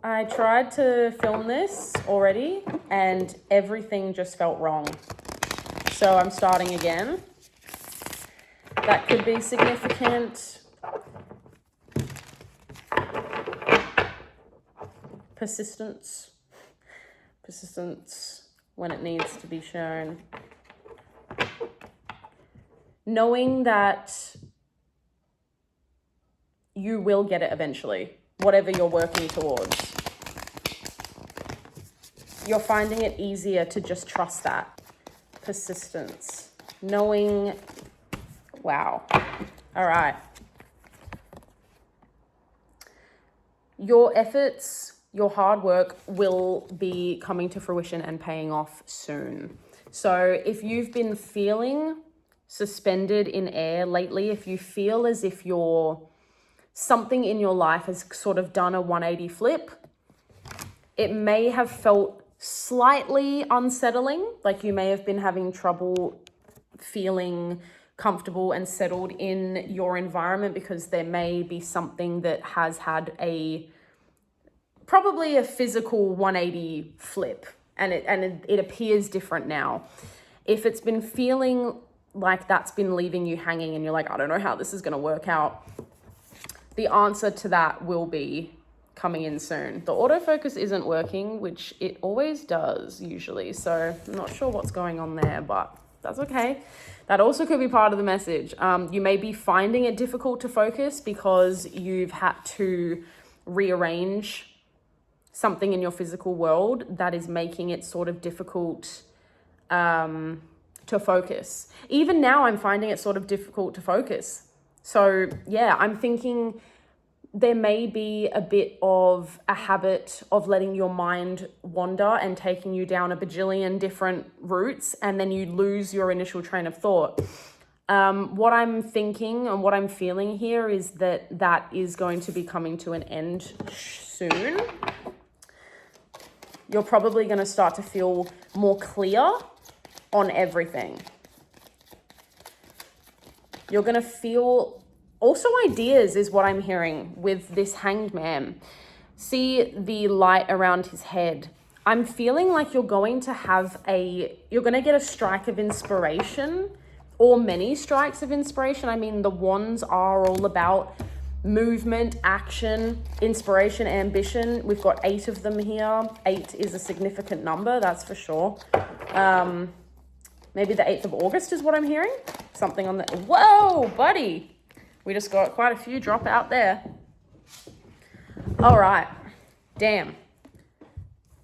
I tried to film this already and everything just felt wrong. So I'm starting again. That could be significant. Persistence when it needs to be shown. Knowing that you will get it eventually, whatever you're working towards. You're finding it easier to just trust that. Persistence. Knowing, wow. All right. Your efforts, your hard work will be coming to fruition and paying off soon. So if you've been feeling suspended in air lately, if you feel as if something in your life has sort of done a 180 flip, it may have felt slightly unsettling, like you may have been having trouble feeling comfortable and settled in your environment because there may be something that has had probably a physical 180 flip and it appears different now. If it's been feeling like that's been leaving you hanging and you're like, I don't know how this is going to work out, the answer to that will be coming in soon. The autofocus isn't working, which it always does usually. So I'm not sure what's going on there, but that's okay. That also could be part of the message. You may be finding it difficult to focus because you've had to rearrange something in your physical world that is making it sort of difficult to focus. Even now, I'm finding it sort of difficult to focus. So yeah, I'm thinking there may be a bit of a habit of letting your mind wander and taking you down a bajillion different routes, and then you lose your initial train of thought. What I'm thinking and what I'm feeling here is that is going to be coming to an end soon. You're probably going to start to feel more clear on everything. You're going to feel also ideas is what I'm hearing with this Hanged Man. See the light around his head. I'm feeling like you're going to get a strike of inspiration, or many strikes of inspiration. I mean, the wands are all about movement, action, inspiration, ambition. We've got 8 of them here. 8 is a significant number, that's for sure. Maybe the 8th of August is what I'm hearing. Something on the, whoa, buddy. We just got quite a few drop out there. All right, damn.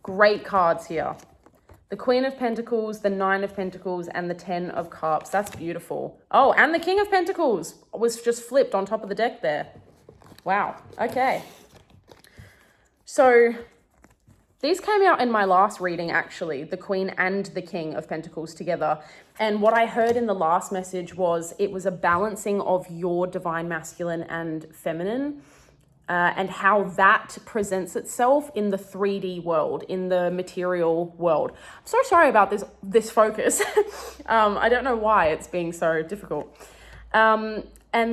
Great cards here. The Queen of Pentacles, the 9 of Pentacles, and the 10 of Cups. That's beautiful. Oh, and the King of Pentacles was just flipped on top of the deck there. Wow, okay. So these came out in my last reading, actually, the Queen and the King of Pentacles together. And what I heard in the last message was it was a balancing of your divine masculine and feminine, and how that presents itself in the 3D world, in the material world. I'm so sorry about this focus. I don't know why it's being so difficult. And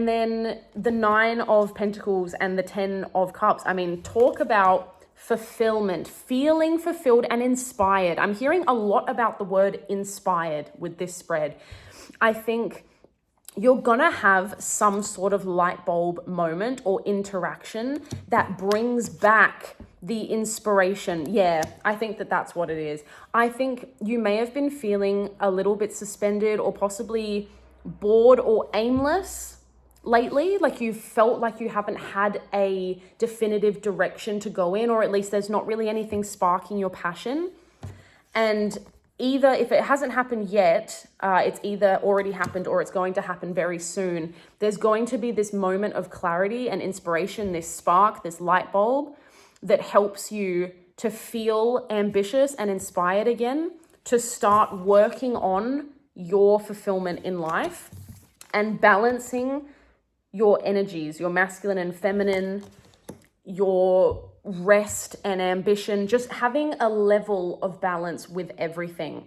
then the 9 of Pentacles and the 10 of Cups. I mean, talk about fulfillment, feeling fulfilled and inspired. I'm hearing a lot about the word inspired with this spread. I think you're gonna have some sort of light bulb moment or interaction that brings back the inspiration. Yeah, I think that's what it is. I think you may have been feeling a little bit suspended or possibly bored or aimless lately, like you felt like you haven't had a definitive direction to go in, or at least there's not really anything sparking your passion. And either, if it hasn't happened yet, it's either already happened or it's going to happen very soon. There's going to be this moment of clarity and inspiration, this spark, this light bulb that helps you to feel ambitious and inspired again, to start working on your fulfillment in life and balancing your energies, your masculine and feminine, your rest and ambition, just having a level of balance with everything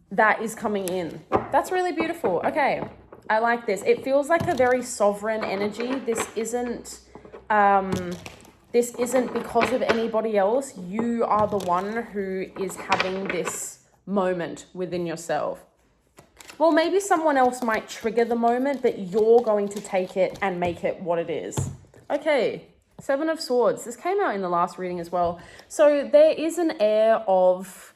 that is coming in. That's really beautiful. Okay, I like this. It feels like a very sovereign energy. This isn't This isn't because of anybody else. You are the one who is having this moment within yourself. Well, maybe someone else might trigger the moment, but you're going to take it and make it what it is. Okay, Seven of Swords. This came out in the last reading as well. So there is an air of...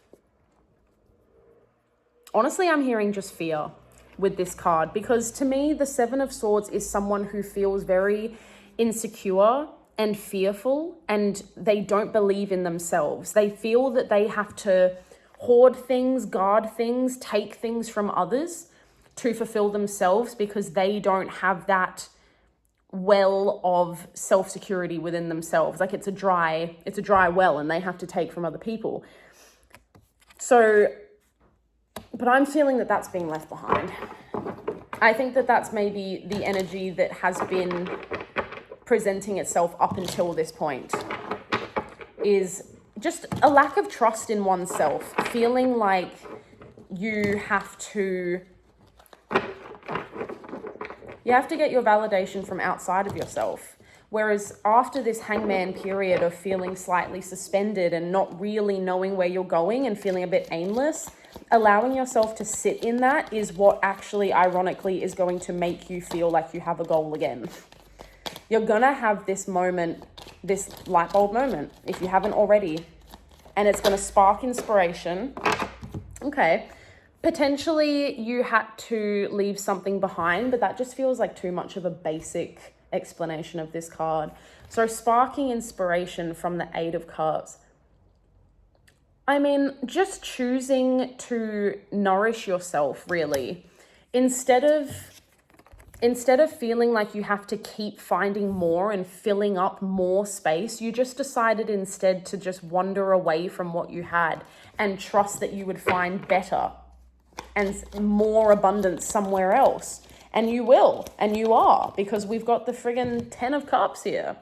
Honestly, I'm hearing just fear with this card, because to me, the Seven of Swords is someone who feels very insecure and fearful, and they don't believe in themselves. They feel that they have to hoard things, guard things, take things from others to fulfill themselves, because they don't have that well of self-security within themselves. Like it's a dry well, and they have to take from other people. So, but I'm feeling that that's being left behind. I think that that's maybe the energy that has been presenting itself up until this point, is just a lack of trust in oneself, feeling like you have to get your validation from outside of yourself. Whereas after this hangman period of feeling slightly suspended and not really knowing where you're going and feeling a bit aimless, allowing yourself to sit in that is what actually, ironically, is going to make you feel like you have a goal again. You're gonna have this moment, this light bulb moment, if you haven't already, and it's gonna spark inspiration. Okay, potentially you had to leave something behind, but that just feels like too much of a basic explanation of this card. So sparking inspiration from the Eight of Cups. I mean, just choosing to nourish yourself, really. Instead of feeling like you have to keep finding more and filling up more space, you just decided instead to just wander away from what you had and trust that you would find better and more abundance somewhere else. And you will, and you are, because we've got the friggin' 10 of Cups here.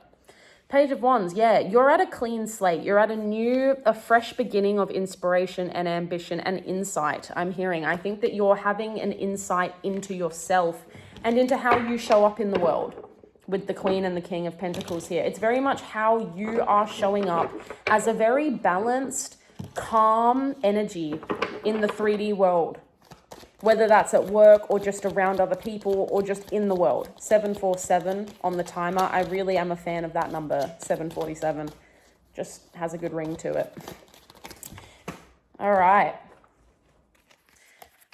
Page of Wands, yeah, you're at a clean slate. You're at a fresh beginning of inspiration and ambition and insight, I'm hearing. I think that you're having an insight into yourself and into how you show up in the world with the Queen and the King of Pentacles here. It's very much how you are showing up as a very balanced, calm energy in the 3D world. Whether that's at work or just around other people or just in the world. 747 on the timer. I really am a fan of that number, 747. Just has a good ring to it. All right.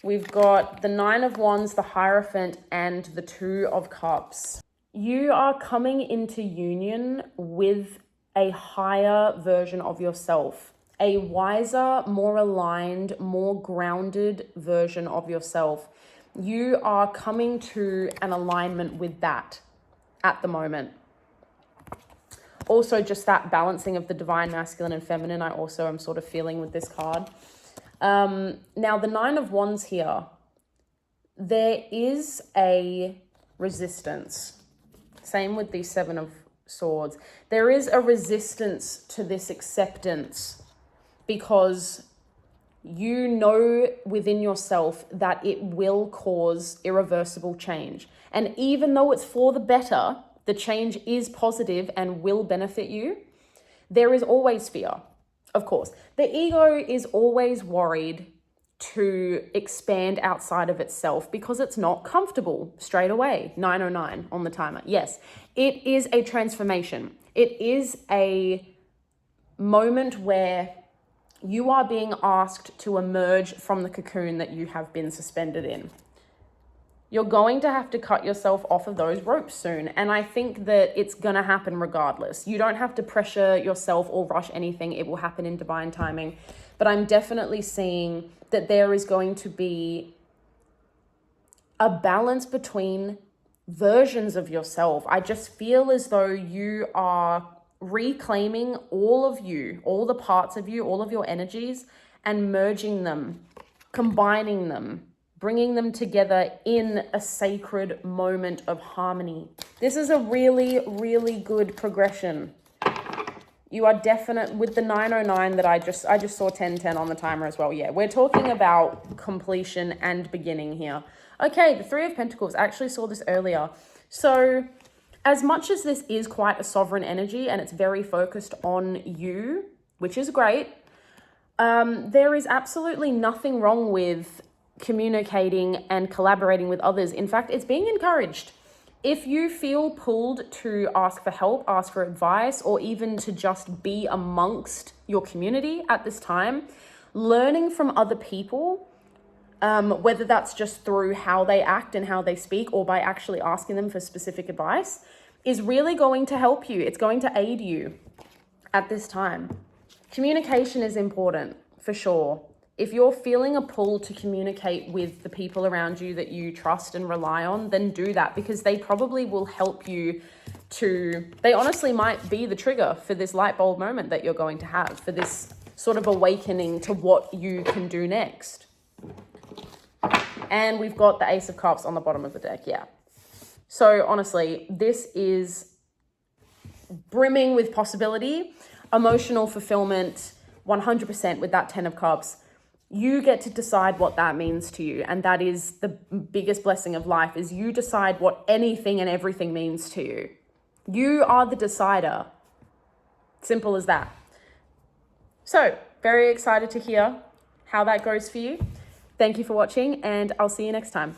We've got the Nine of Wands, the Hierophant, and the Two of Cups. You are coming into union with a higher version of yourself. A wiser, more aligned, more grounded version of yourself. You are coming to an alignment with that at the moment. Also, just that balancing of the divine masculine and feminine, I also am sort of feeling with this card. Now, the Nine of Wands here, there is a resistance. Same with the Seven of Swords. There is a resistance to this acceptance, because you know within yourself that it will cause irreversible change. And even though it's for the better, the change is positive and will benefit you, there is always fear, of course. The ego is always worried to expand outside of itself because it's not comfortable straight away. 909 on the timer. Yes, it is a transformation. It is a moment where you are being asked to emerge from the cocoon that you have been suspended in. You're going to have to cut yourself off of those ropes soon. And I think that it's going to happen regardless. You don't have to pressure yourself or rush anything. It will happen in divine timing. But I'm definitely seeing that there is going to be a balance between versions of yourself. I just feel as though you are reclaiming all of you, all the parts of you, all of your energies, and merging them, combining them, bringing them together in a sacred moment of harmony. This is a really, really good progression. You are definite with the 909 that I just saw 1010 on the timer as well. Yeah, we're talking about completion and beginning here. Okay, the Three of Pentacles. I actually saw this earlier. So As much as this is quite a sovereign energy and it's very focused on you, which is great, there is absolutely nothing wrong with communicating and collaborating with others. In fact, it's being encouraged. If you feel pulled to ask for help, ask for advice, or even to just be amongst your community at this time, learning from other people, whether that's just through how they act and how they speak or by actually asking them for specific advice, is really going to help you. It's going to aid you at this time. Communication is important, for sure. If you're feeling a pull to communicate with the people around you that you trust and rely on, then do that, because they probably will help you they honestly might be the trigger for this light bulb moment that you're going to have, for this sort of awakening to what you can do next. And we've got the Ace of Cups on the bottom of the deck, yeah. So honestly, this is brimming with possibility, emotional fulfillment, 100% with that 10 of Cups. You get to decide what that means to you. And that is the biggest blessing of life, is you decide what anything and everything means to you. You are the decider. Simple as that. So, very excited to hear how that goes for you. Thank you for watching, and I'll see you next time.